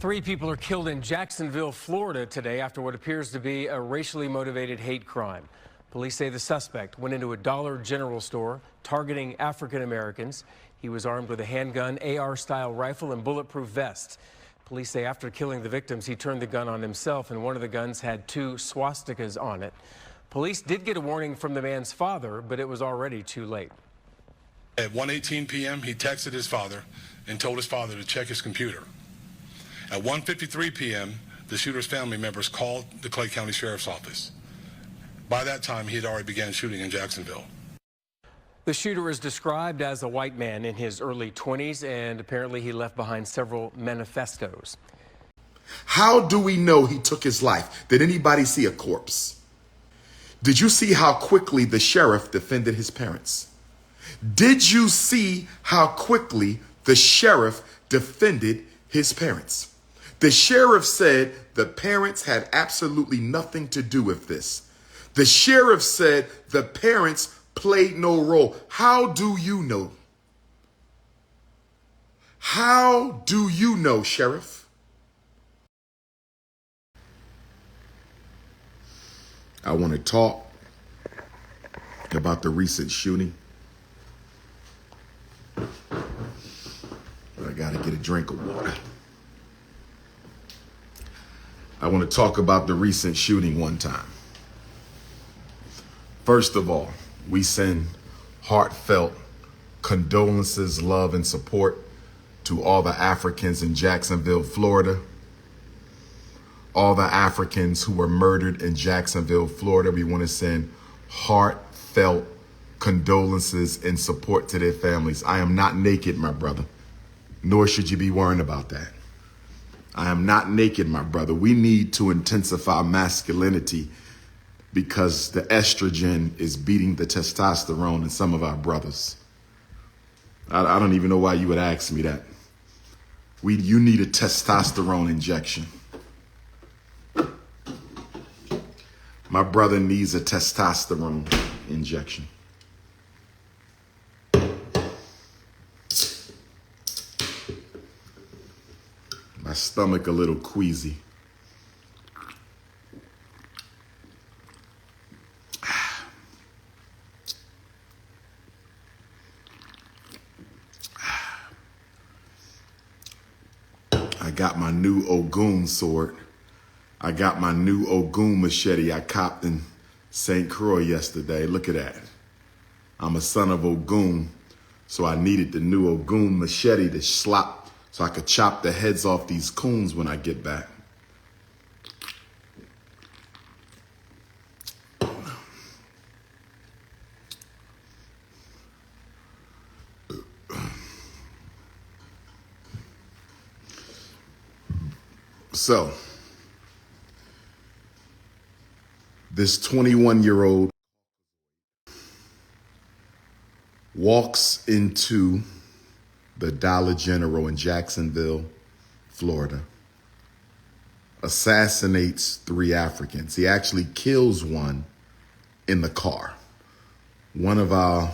Three people are killed in Jacksonville, Florida today after what appears to be a racially motivated hate crime. Police say the suspect went into a Dollar General store targeting African Americans. He was armed with a handgun, AR-style rifle, and bulletproof vest. Police say after killing the victims, he turned the gun on himself, and one of the guns had 2 swastikas on it. Police did get a warning from the man's father, but it was already too late. At 1:18 p.m., he texted his father and told his father to check his computer. At 1:53 p.m., the shooter's family members called the Clay County Sheriff's Office. By that time, he had already began shooting in Jacksonville. The shooter is described as a white man in his early 20s, and apparently he left behind several manifestos. How do we know he took his life? Did anybody see a corpse? Did you see how quickly the sheriff defended his parents? Did you see how quickly the sheriff defended his parents? The sheriff said the parents had absolutely nothing to do with this. The sheriff said the parents played no role. How do you know? How do you know, Sheriff? I want to talk about the recent shooting. I got to get a drink of water. I want to talk about the recent shooting one time. First of all, we send heartfelt condolences, love, and support to all the Africans in Jacksonville, Florida. All the Africans who were murdered in Jacksonville, Florida. We want to send heartfelt condolences and support to their families. I am not naked, my brother, nor should you be worrying about that. I am not naked, my brother. We need to intensify masculinity because the estrogen is beating the testosterone in some of our brothers. I don't even know why you would ask me that. You need a testosterone injection. My brother needs a testosterone injection. My stomach a little queasy. I got my new Ogun sword. I got my new Ogun machete I copped in St. Croix yesterday. Look at that. I'm a son of Ogun, so I needed the new Ogun machete to slop so I could chop the heads off these coons when I get back. So, this 21-year-old walks into the Dollar General in Jacksonville, Florida, assassinates 3 Africans. He actually kills one in the car. One of our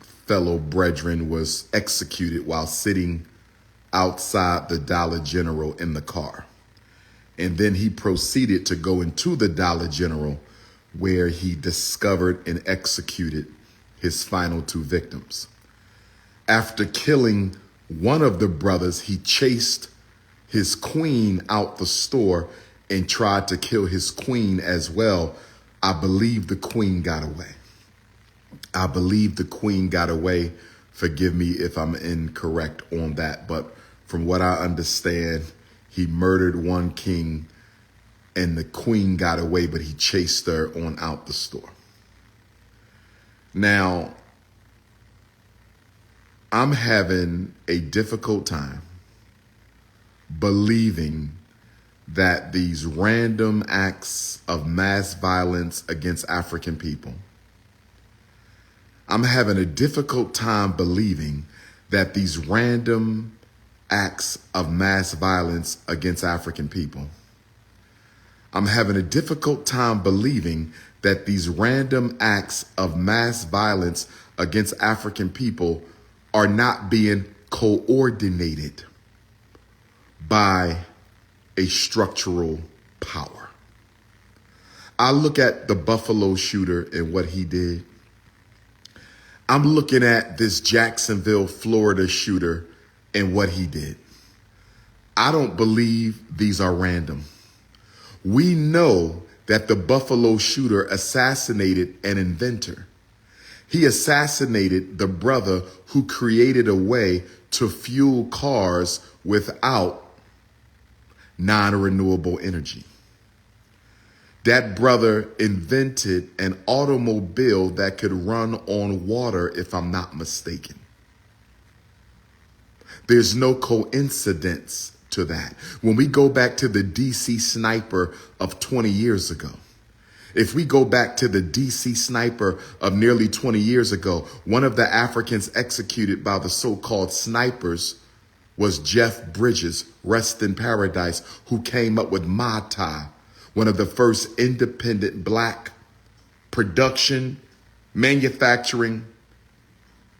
fellow brethren was executed while sitting outside the Dollar General in the car. And then he proceeded to go into the Dollar General where he discovered and executed his final 2 victims. After killing one of the brothers, he chased his queen out the store and tried to kill his queen as well. I believe the queen got away. I believe the queen got away. Forgive me if I'm incorrect on that, but from what I understand, he murdered one king and the queen got away, but he chased her on out the store. Now, I'm having a difficult time believing that these random acts of mass violence against African people, I'm having a difficult time believing that these random acts of mass violence against African people, I'm having a difficult time believing that these random acts of mass violence against African people are not being coordinated by a structural power. I look at the Buffalo shooter and what he did. I'm looking at this Jacksonville, Florida shooter and what he did. I don't believe these are random. We know that the Buffalo shooter assassinated an inventor. He assassinated the brother who created a way to fuel cars without non-renewable energy. That brother invented an automobile that could run on water, if I'm not mistaken. There's no coincidence to that. When we go back to the DC sniper of 20 years ago, if we go back to the DC sniper of nearly 20 years ago, one of the Africans executed by the so-called snipers was Jeff Bridges, rest in paradise, who came up with Mata, one of the first independent black manufacturing,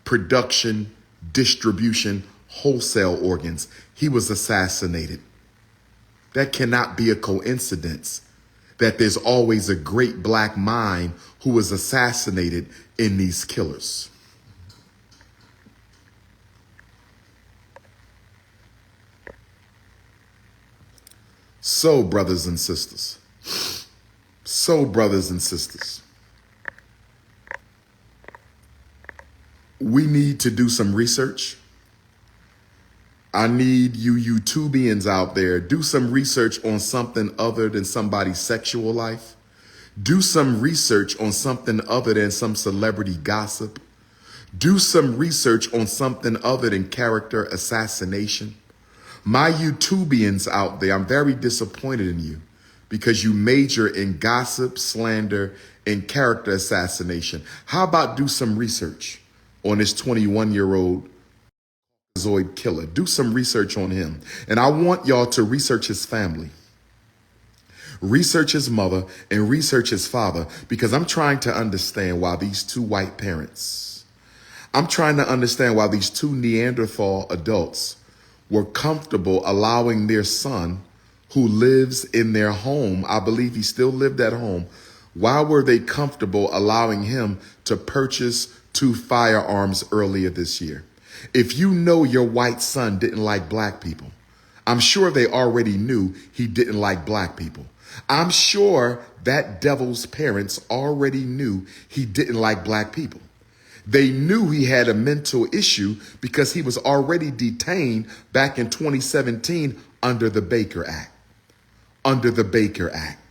production, distribution, wholesale organs. He was assassinated. That cannot be a coincidence that there's always a great black mind who was assassinated in these killers. So, brothers and sisters, we need to do some research. I need you YouTubians out there, do some research on something other than somebody's sexual life. Do some research on something other than some celebrity gossip. Do some research on something other than character assassination. My YouTubians out there, I'm very disappointed in you because you major in gossip, slander, and character assassination. How about do some research on this 21-year-old Zoid killer? Do some research on him. And I want y'all to research his family, research his mother, and research his father, because I'm trying to understand why these two white parents, I'm trying to understand why these two Neanderthal adults were comfortable allowing their son, who lives in their home, I believe he still lived at home, why were they comfortable allowing him to purchase 2 firearms earlier this year? If you know your white son didn't like black people, I'm sure they already knew he didn't like black people. I'm sure that devil's parents already knew he didn't like black people. They knew he had a mental issue because he was already detained back in 2017 under the Baker Act. Under the Baker Act.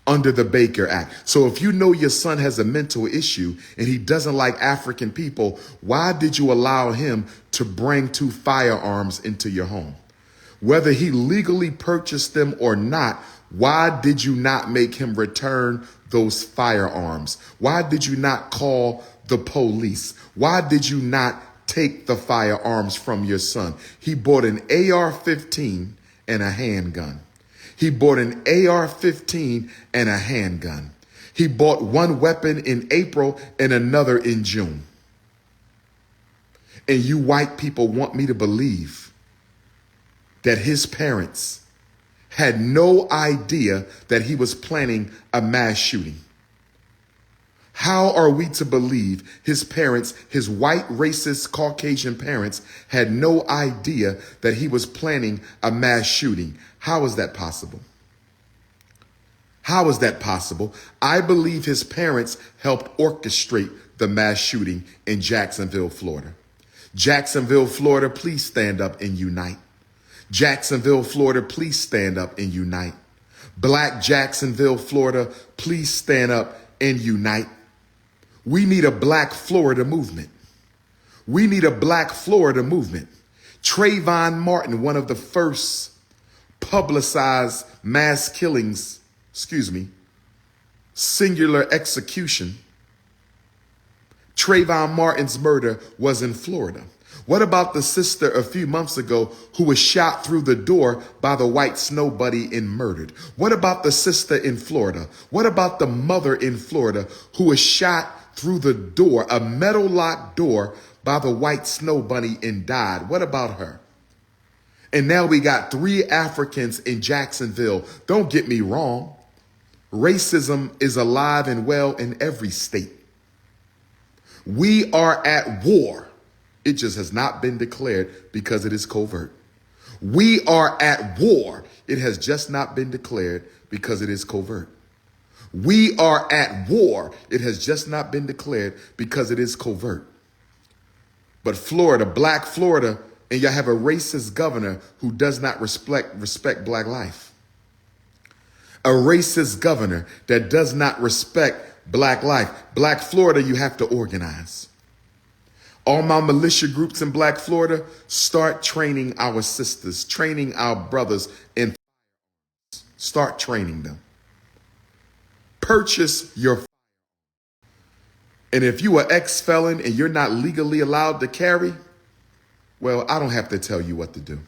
Under the Baker Act. So if you know your son has a mental issue and he doesn't like African people, why did you allow him to bring 2 firearms into your home? Whether he legally purchased them or not, why did you not make him return those firearms? Why did you not call the police? Why did you not take the firearms from your son? He bought an AR-15 and a handgun. He bought an AR-15 and a handgun. He bought one weapon in April and another in June. And you white people want me to believe that his parents had no idea that he was planning a mass shooting. How are we to believe his parents, his white, racist, Caucasian parents, had no idea that he was planning a mass shooting? How is that possible? How is that possible? I believe his parents helped orchestrate the mass shooting in Jacksonville, Florida. Jacksonville, Florida, please stand up and unite. Jacksonville, Florida, please stand up and unite. Black Jacksonville, Florida, please stand up and unite. We need a Black Florida movement. We need a Black Florida movement. Trayvon Martin, one of the first publicized mass killings, singular execution. Trayvon Martin's murder was in Florida. What about the sister a few months ago who was shot through the door by the white snow bunny and murdered? What about the sister in Florida? What about the mother in Florida who was shot through the door, a metal locked door, by the white snow bunny and died? What about her? And now we got 3 Africans in Jacksonville. Don't get me wrong. Racism is alive and well in every state. We are at war. It just has not been declared because it is covert. We are at war. It has just not been declared because it is covert. We are at war. It has just not been declared because it is covert. But Florida, black Florida, and you have a racist governor who does not respect black life. A racist governor that does not respect black life. Black Florida, you have to organize. All my militia groups in black Florida, start training our sisters, training our brothers, and start training them. Purchase your. And if you are ex-felon and you're not legally allowed to carry, well, I don't have to tell you what to do.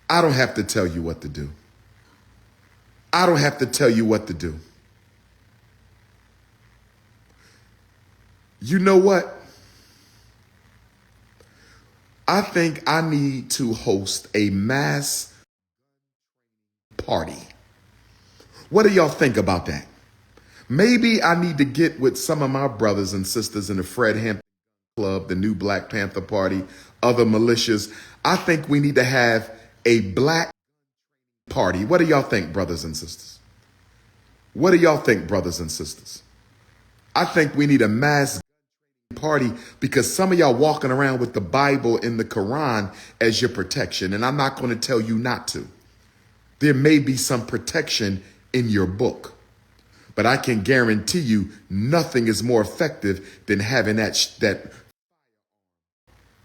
I don't have to tell you what to do. I don't have to tell you what to do. You know what? I think I need to host a mass party. What do y'all think about that? Maybe I need to get with some of my brothers and sisters in the Fred Hampton Club, the new Black Panther Party, other militias. I think we need to have a black party. What do y'all think, brothers and sisters? What do y'all think, brothers and sisters? I think we need a mass party because some of y'all walking around with the Bible and the Quran as your protection, and I'm not going to tell you not to. There may be some protection in your book, but I can guarantee you nothing is more effective than having that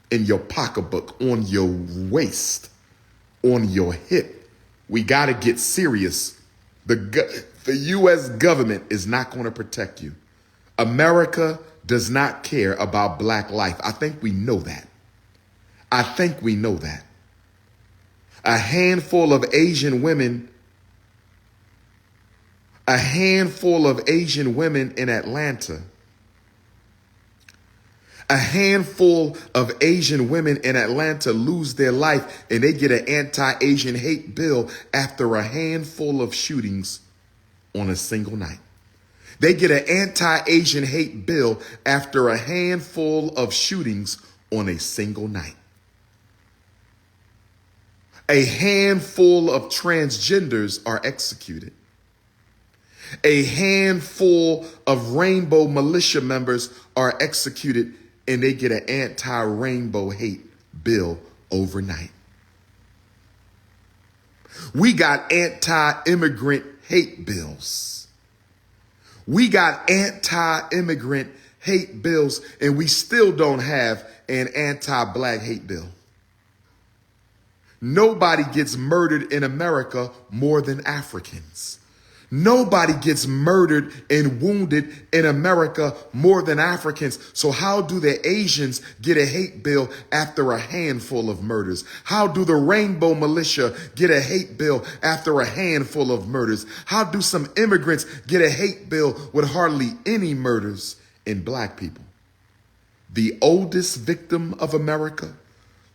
in your pocketbook, on your waist, on your hip. We got to get serious. The U.S. government is not going to protect you. America does not care about black life. I think we know that. I think we know that. A handful of Asian women in Atlanta, a handful of Asian women in Atlanta lose their life and they get an anti-Asian hate bill after a handful of shootings on a single night. They get an anti-Asian hate bill after a handful of shootings on a single night. A handful of transgenders are executed. A handful of rainbow militia members are executed and they get an anti-rainbow hate bill overnight. We got anti-immigrant hate bills. We got anti-immigrant hate bills, and we still don't have an anti-black hate bill. Nobody gets murdered in America more than Africans. Nobody gets murdered and wounded in America more than Africans. So how do the Asians get a hate bill after a handful of murders? How do the rainbow militia get a hate bill after a handful of murders? How do some immigrants get a hate bill with hardly any murders in black people? The oldest victim of America,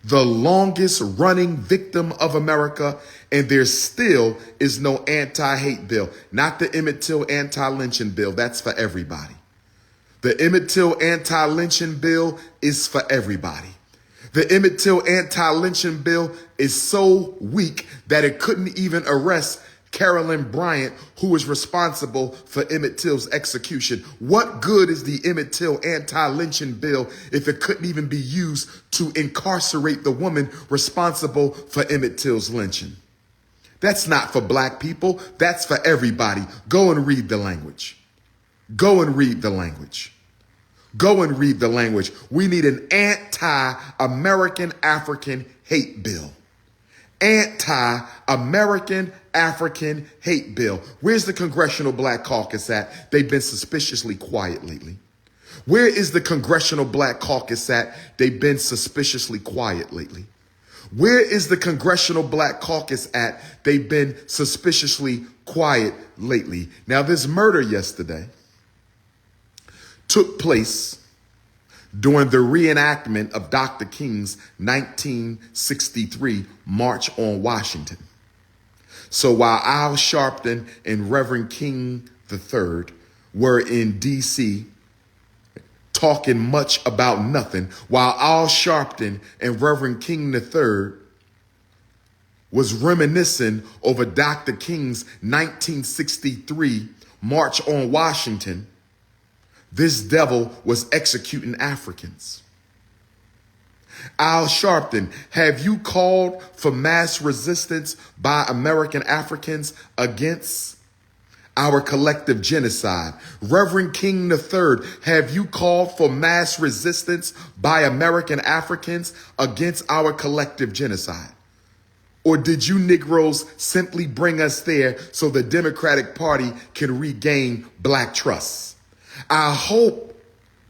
the longest running victim of America, and there still is no anti-hate bill. Not the Emmett Till anti-lynching bill. That's for everybody. The Emmett Till anti-lynching bill is for everybody. The Emmett Till anti-lynching bill is so weak that it couldn't even arrest Carolyn Bryant, who was responsible for Emmett Till's execution. What good is the Emmett Till anti-lynching bill if it couldn't even be used to incarcerate the woman responsible for Emmett Till's lynching? That's not for black people. That's for everybody. Go and read the language. Go and read the language. Go and read the language. We need an anti-American African hate bill. Anti-American African hate bill. Where's the Congressional Black Caucus at? They've been suspiciously quiet lately. Where is the Congressional Black Caucus at? They've been suspiciously quiet lately. Where is the Congressional Black Caucus at? They've been suspiciously quiet lately. Now, this murder yesterday took place during the reenactment of Dr. King's 1963 March on Washington. So while Al Sharpton and Reverend King III were in D.C. talking much about nothing, while Al Sharpton and Reverend King III was reminiscing over Dr. King's 1963 March on Washington, this devil was executing Africans. Al Sharpton, have you called for mass resistance by American Africans against our collective genocide? Reverend King III, have you called for mass resistance by American Africans against our collective genocide? Or did you Negroes simply bring us there so the Democratic Party can regain black trust? I hope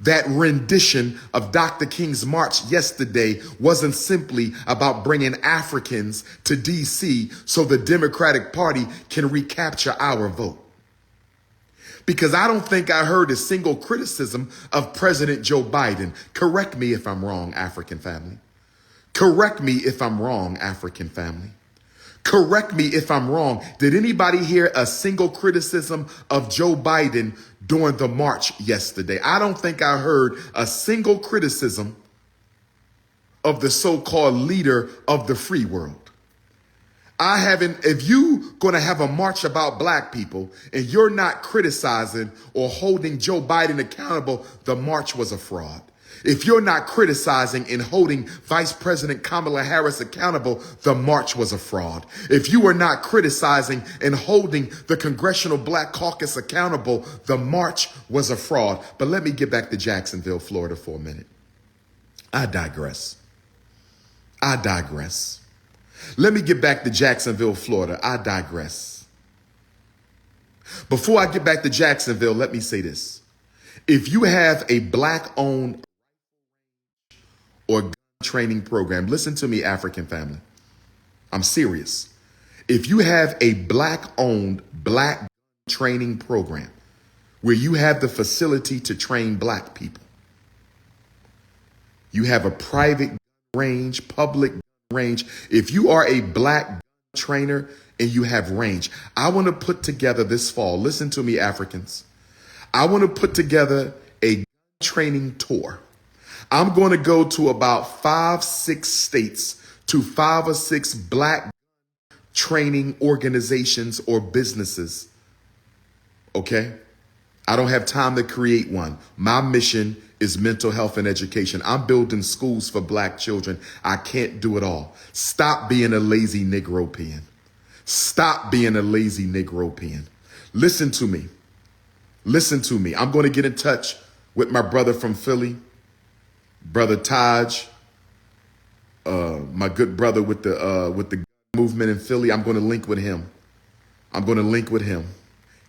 that rendition of Dr. King's march yesterday wasn't simply about bringing Africans to D.C. so the Democratic Party can recapture our vote. Because I don't think I heard a single criticism of President Joe Biden. Correct me if I'm wrong, African family. Correct me if I'm wrong, African family. Correct me if I'm wrong. Did anybody hear a single criticism of Joe Biden during the march yesterday? I don't think I heard a single criticism of the so-called leader of the free world. I haven't. If you going to have a march about black people and you're not criticizing or holding Joe Biden accountable, the march was a fraud. If you're not criticizing and holding Vice President Kamala Harris accountable, the march was a fraud. If you are not criticizing and holding the Congressional Black Caucus accountable, the march was a fraud. But let me get back to Jacksonville, Florida for a minute. I digress. Let me get back to Jacksonville, Florida. I digress. Before I get back to Jacksonville, let me say this. If you have a black-owned or gun training program, listen to me, African family. I'm serious. If you have a black-owned black gun training program where you have the facility to train black people, you have a private range, public range. If you are a black trainer and you have range, I want to put together this fall, listen to me, Africans. I want to put together a training tour. I'm going to go to about 5-6 states to 5 or 6 black training organizations or businesses. Okay? I don't have time to create one. My mission is mental health and education. I'm building schools for black children. I can't do it all. Stop being a lazy Negro peon. Stop being a lazy Negro peon. Listen to me. Listen to me. I'm going to get in touch with my brother from Philly, Brother Taj, my good brother with the movement in Philly. I'm going to link with him.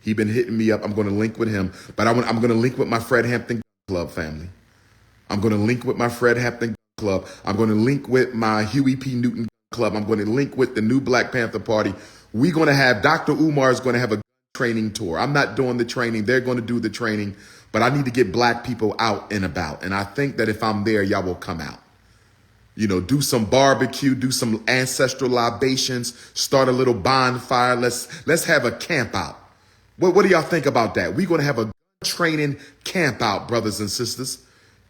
He been hitting me up. I'm going to link with him. But I'm going to link with my Fred Hampton Club family. I'm going to link with my Fred Hampton Club. I'm going to link with my Huey P. Newton Club. I'm going to link with the new Black Panther Party. We're going to have Dr. Umar is going to have a training tour. I'm not doing the training. They're going to do the training. But I need to get black people out and about. And I think that if I'm there, y'all will come out. You know, do some barbecue, do some ancestral libations, start a little bonfire. Let's have a camp out. What do y'all think about that? We're going to have a training camp out, brothers and sisters.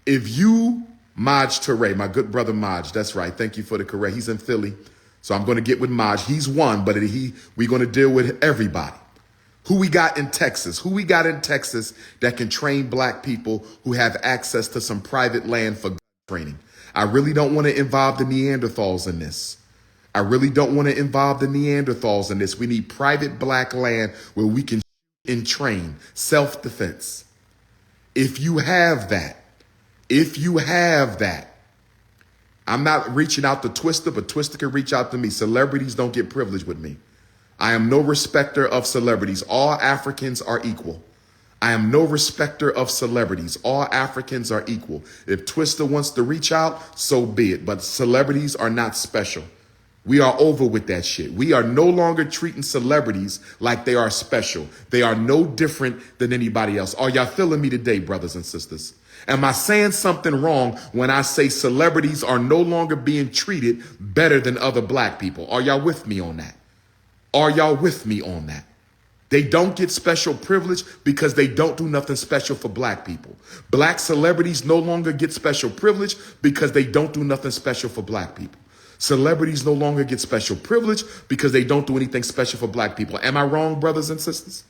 If you, Maj Toure, my good brother Maj, that's right. Thank you for the correct. He's in Philly. So I'm going to get with Maj. He's one, but we're going to deal with everybody. Who we got in Texas? Who we got in Texas that can train black people who have access to some private land for training? I really don't want to involve the Neanderthals in this. We need private black land where we can and train self-defense. If you have that, I'm not reaching out to Twister, but Twister can reach out to me. Celebrities don't get privilege with me. I am no respecter of celebrities. All Africans are equal. I am no respecter of celebrities. All Africans are equal. If Twister wants to reach out, so be it. But celebrities are not special. We are over with that shit. We are no longer treating celebrities like they are special. They are no different than anybody else. Are y'all feeling me today, brothers and sisters? Am I saying something wrong when I say celebrities are no longer being treated better than other black people? Are y'all with me on that? Are y'all with me on that? They don't get special privilege because they don't do nothing special for black people. Black celebrities no longer get special privilege because they don't do nothing special for black people. Celebrities no longer get special privilege because they don't do anything special for black people. Am I wrong, brothers and sisters?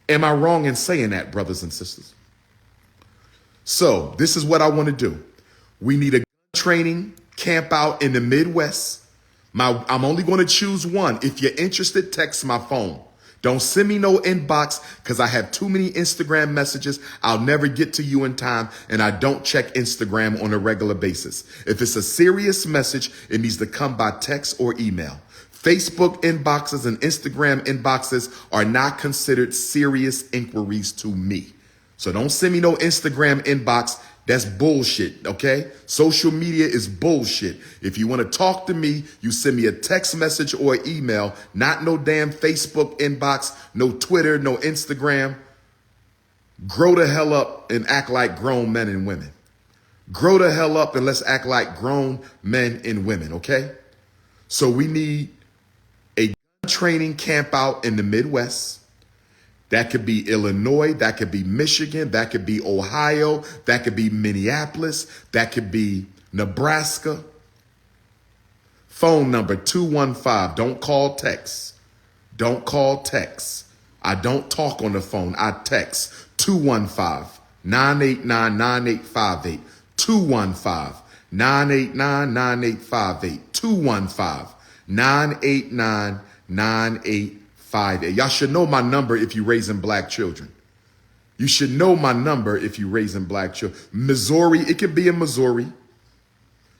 Am I wrong in saying that, brothers and sisters? So this is what I want to do. We need a training camp out in the Midwest. I'm only going to choose one. If you're interested, text my phone. Don't send me no inbox because I have too many Instagram messages. I'll never get to you in time, and I don't check Instagram on a regular basis. If it's a serious message, it needs to come by text or email. Facebook inboxes and Instagram inboxes are not considered serious inquiries to me. So don't send me no Instagram inbox. That's bullshit, okay? Social media is bullshit. If you want to talk to me, you send me a text message or email, not no damn Facebook inbox, no Twitter, no Instagram. Grow the hell up and act like grown men and women. Grow the hell up and let's act like grown men and women, okay? So we need a training camp out in the Midwest. That could be Illinois, that could be Michigan, that could be Ohio, that could be Minneapolis, that could be Nebraska. Phone number 215. Don't call, text. Don't call, text. I don't talk on the phone. I text 215-989-9858. 215-989-9858. 215-989-9858. Y'all should know my number if you're raising black children. You should know my number if you're raising black children. Missouri, it could be in Missouri.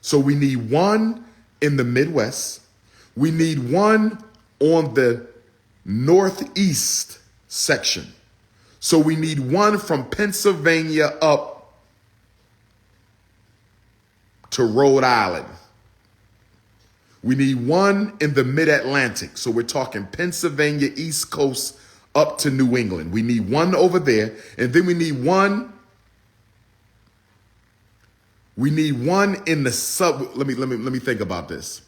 So we need one in the Midwest. We need one on the Northeast section. So we need one from Pennsylvania up to Rhode Island. We need one in the mid-Atlantic. So we're talking Pennsylvania, East Coast, up to New England. We need one over there. And then we need one in the let me think about this.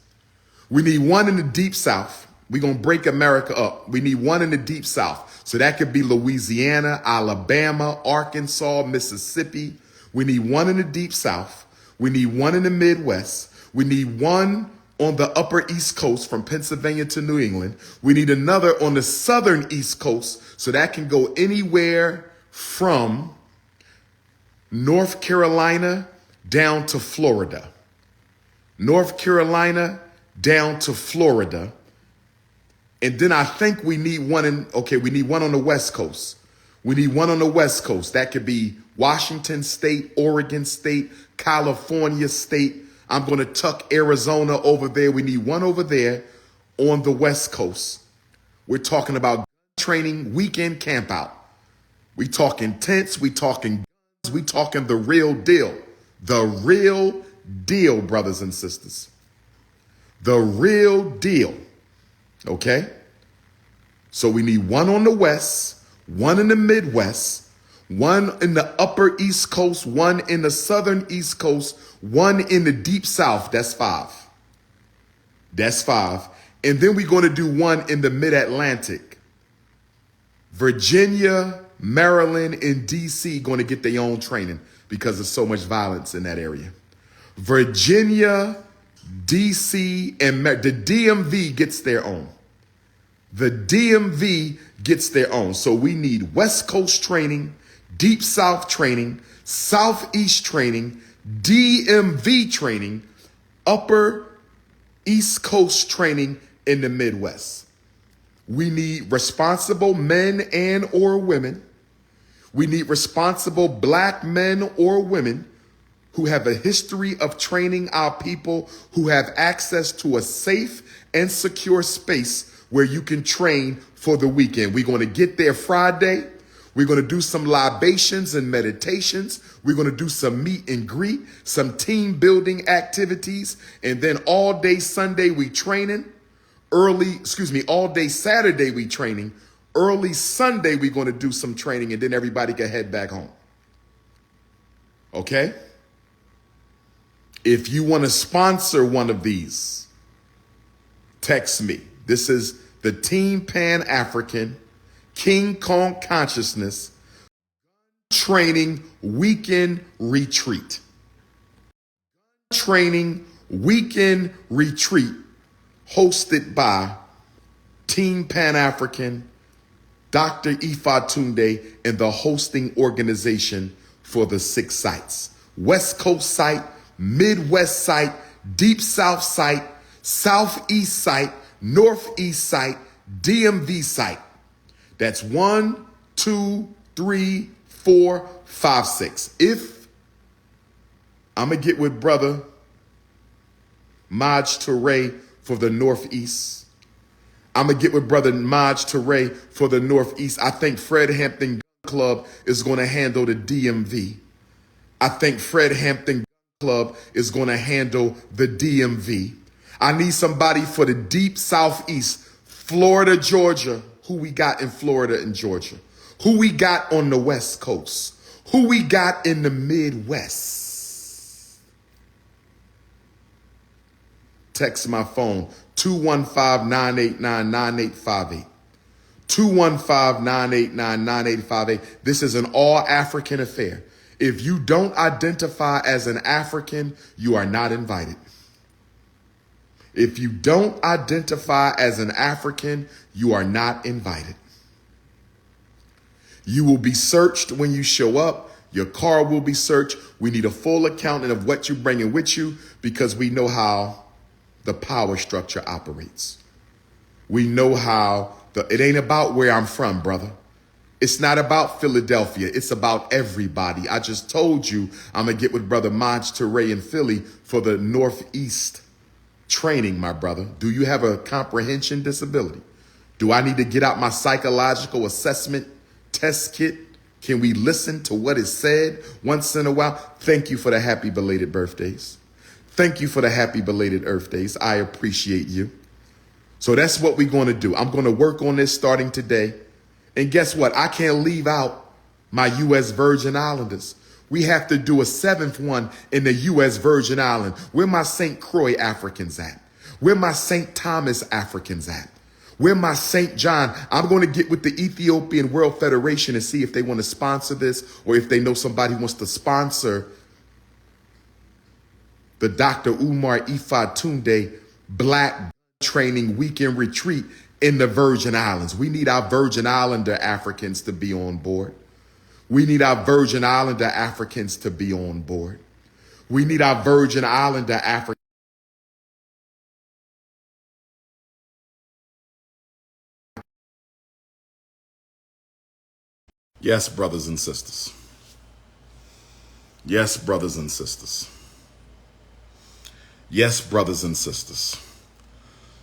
We need one in the Deep South. We're going to break America up. We need one in the Deep South. So that could be Louisiana, Alabama, Arkansas, Mississippi. We need one in the Deep South. We need one in the Midwest. We need one on the upper East Coast from Pennsylvania to New England. We need another on the southern East Coast, so that can go anywhere from North Carolina down to Florida. North Carolina down to Florida. And then I think we need one we need one on the West Coast. We need one on the West Coast. That could be Washington State, Oregon State, California State. I'm going to tuck Arizona over there. We need one over there on the West Coast. We're talking about training weekend camp out. We talking tents. We talking guns. We talking the real deal. The real deal, brothers and sisters. The real deal. Okay? So we need one on the West, one in the Midwest, one in the upper East Coast, one in the southern East Coast, one in the Deep South. That's 5. That's 5. And then we're going to do one in the mid-Atlantic. Virginia, Maryland, and D.C. going to get their own training because there's so much violence in that area. Virginia, D.C., and the DMV gets their own. The DMV gets their own. So we need West Coast training, Deep South training, Southeast training, DMV training, Upper East Coast training in the Midwest. We need responsible men and or women. We need responsible black men or women who have a history of training our people, who have access to a safe and secure space where you can train for the weekend. We're going to get there Friday. We're going to do some libations and meditations. We're going to do some meet and greet, some team building activities. And then all day Sunday we training. All day Saturday we training. Early Sunday we're going to do some training, and then everybody can head back home. Okay? If you want to sponsor one of these, text me. This is the Team Pan-African King Kong Consciousness Training Weekend Retreat. Training Weekend Retreat hosted by Team Pan-African, Dr. Ifatunde, and the hosting organization for the 6 sites. West Coast site, Midwest site, Deep South site, Southeast site, Northeast site, DMV site. That's 1, 2, 3, 4, 5, 6. If I'm going to get with brother Maj Toure for the Northeast. I'm going to get with brother Maj Toure for the Northeast. I think Fred Hampton Gun Club is going to handle the DMV. I think Fred Hampton Gun Club is going to handle the DMV. I need somebody for the deep Southeast, Florida, Georgia. Who we got in Florida and Georgia? Who we got on the West Coast? Who we got in the Midwest? Text my phone, 215-989-9858. 215-989-9858. This is an all-African affair. If you don't identify as an African, you are not invited. If you don't identify as an African, you are not invited. You will be searched when you show up. Your car will be searched. We need a full accounting of what you're bringing with you because we know how the power structure operates. We know how it ain't about where I'm from, brother. It's not about Philadelphia. It's about everybody. I just told you I'm going to get with brother Maj Toure in Philly for the Northeast training, my brother. Do you have a comprehension disability? Do I need to get out my psychological assessment test kit? Can we listen to what is said once in a while? Thank you for the happy belated birthdays. Thank you for the happy belated Earth Days. I appreciate you. So that's what we're going to do. I'm going to work on this starting today. And guess what? I can't leave out my U.S. Virgin Islanders. We have to do a 7th one in the U.S. Virgin Island. Where my St. Croix Africans at? Where my St. Thomas Africans at? Where my St. John? I'm going to get with the Ethiopian World Federation and see if they want to sponsor this or if they know somebody who wants to sponsor the Dr. Umar Ifatunde Black Training Weekend Retreat in the Virgin Islands. We need our Virgin Islander Africans to be on board. We need our Virgin Islander Africans to be on board. We need our Virgin Islander Africans. Yes, brothers and sisters. Yes, brothers and sisters. Yes, brothers and sisters.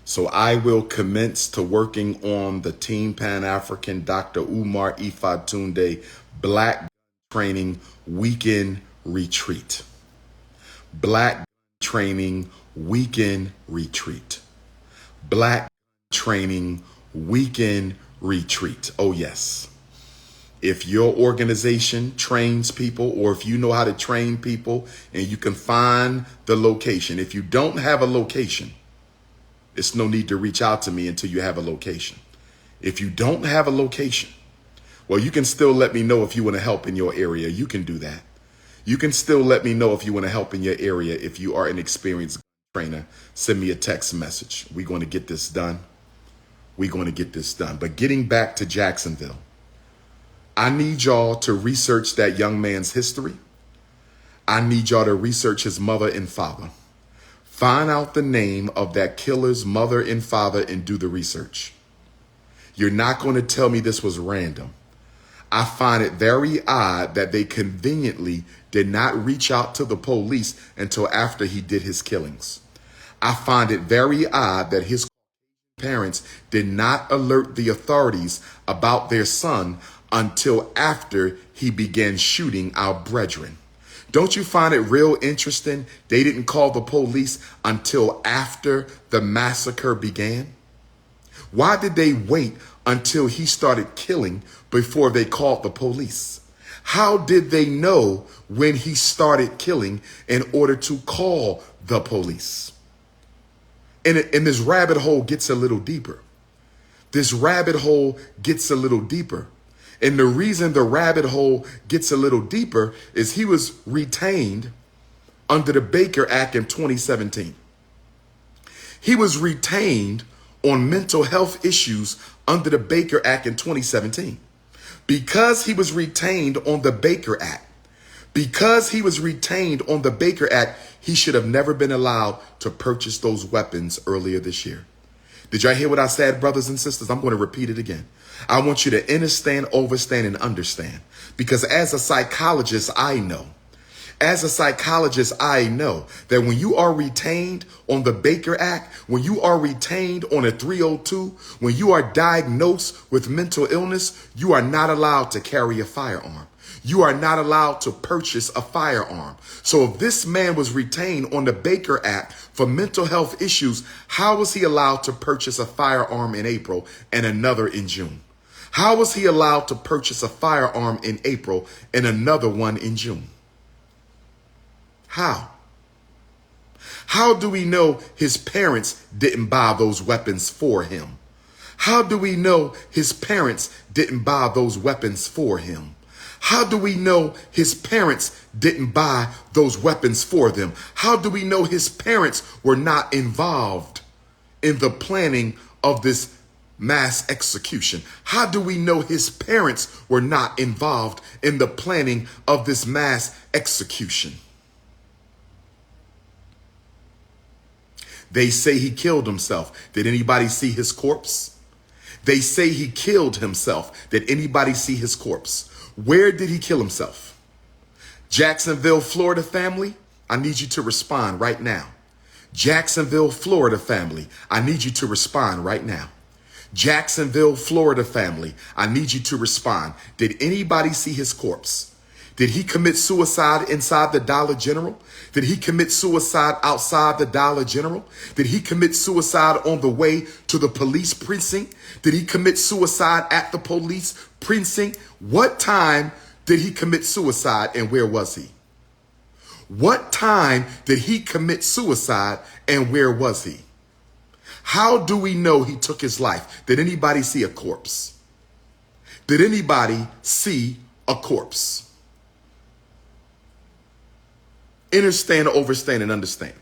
So I will commence to working on the Team Pan-African Dr. Umar Ifatunde Black Training Weekend Retreat. Black Training Weekend Retreat. Black Training Weekend Retreat. Oh, yes. If your organization trains people or if you know how to train people and you can find the location, if you don't have a location, it's no need to reach out to me until you have a location. If you don't have a location, well, you can still let me know if you want to help in your area. You can do that. You can still let me know if you want to help in your area. If you are an experienced trainer, send me a text message. We're going to get this done. We're going to get this done. But getting back to Jacksonville, I need y'all to research that young man's history. I need y'all to research his mother and father. Find out the name of that killer's mother and father and do the research. You're not going to tell me this was random. I find it very odd that they conveniently did not reach out to the police until after he did his killings. I find it very odd that his parents did not alert the authorities about their son until after he began shooting our brethren. Don't you find it real interesting they didn't call the police until after the massacre began? Why did they wait until he started killing before they called the police? How did they know when he started killing in order to call the police? And this rabbit hole gets a little deeper. This rabbit hole gets a little deeper. And the reason the rabbit hole gets a little deeper is he was retained under the Baker Act in 2017. He was retained on mental health issues under the Baker Act in 2017. Because he was retained on the Baker Act, he should have never been allowed to purchase those weapons earlier this year. Did y'all hear what I said, brothers and sisters? I'm going to repeat it again. I want you to understand, overstand, and understand. Because as a psychologist, I know that when you are retained on the Baker Act, when you are retained on a 302, when you are diagnosed with mental illness, you are not allowed to carry a firearm. You are not allowed to purchase a firearm. So if this man was retained on the Baker Act for mental health issues, how was he allowed to purchase a firearm in April and another in June? How was he allowed to purchase a firearm in April and another one in June? How? How do we know his parents didn't buy those weapons for him? How do we know his parents didn't buy those weapons for him? How do we know his parents didn't buy those weapons for them? How do we know his parents were not involved in the planning of this mass execution? How do we know his parents were not involved in the planning of this mass execution? They say he killed himself. Did anybody see his corpse? They say he killed himself. Did anybody see his corpse? Where did he kill himself? Jacksonville, Florida family, I need you to respond right now. Jacksonville, Florida family, I need you to respond right now. Jacksonville, Florida family, I need you to respond. Did anybody see his corpse? Did he commit suicide inside the Dollar General? Did he commit suicide outside the Dollar General? Did he commit suicide on the way to the police precinct? Did he commit suicide at the police precinct? What time did he commit suicide and where was he? What time did he commit suicide and where was he? How do we know he took his life? Did anybody see a corpse? Did anybody see a corpse? Understand, overstand, and understand.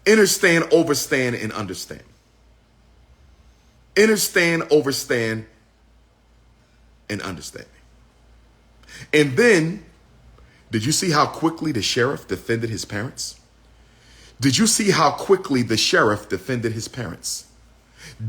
Understand, overstand, and understand. Understand, overstand, and understand. And then, did you see how quickly the sheriff defended his parents? Did you see how quickly the sheriff defended his parents?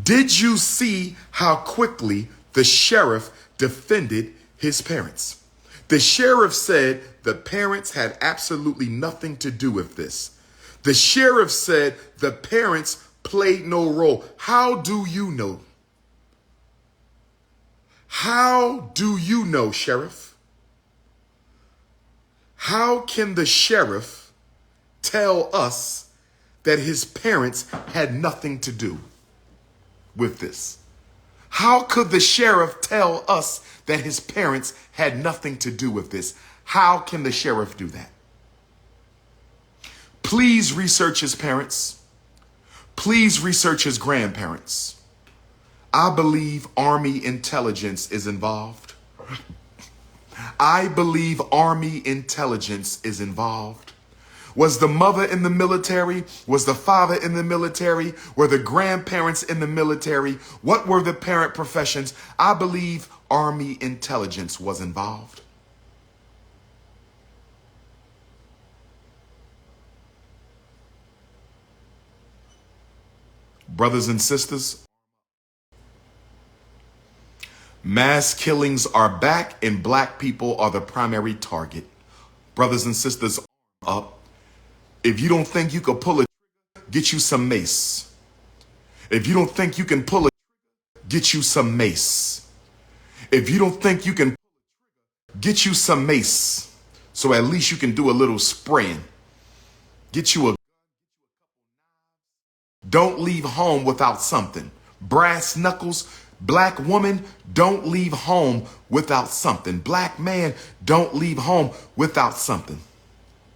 Did you see how quickly the sheriff defended his parents? The sheriff said the parents had absolutely nothing to do with this. The sheriff said the parents played no role. How do you know? How do you know, sheriff? How can the sheriff tell us that his parents had nothing to do with this? How could the sheriff tell us that his parents had nothing to do with this? How can the sheriff do that? Please research his parents. Please research his grandparents. I believe Army intelligence is involved. I believe Army intelligence is involved. Was the mother in the military? Was the father in the military? Were the grandparents in the military? What were the parent professions? I believe Army intelligence was involved. Brothers and sisters, mass killings are back and black people are the primary target. Brothers and sisters, up. If you don't think you can pull a trigger, get you some mace. If you don't think you can pull a trigger, get you some mace. If you don't think you can get you some mace, so at least you can do a little spraying. Get you a. Don't leave home without something. Brass knuckles. Black woman, don't leave home without something. Black man, don't leave home without something.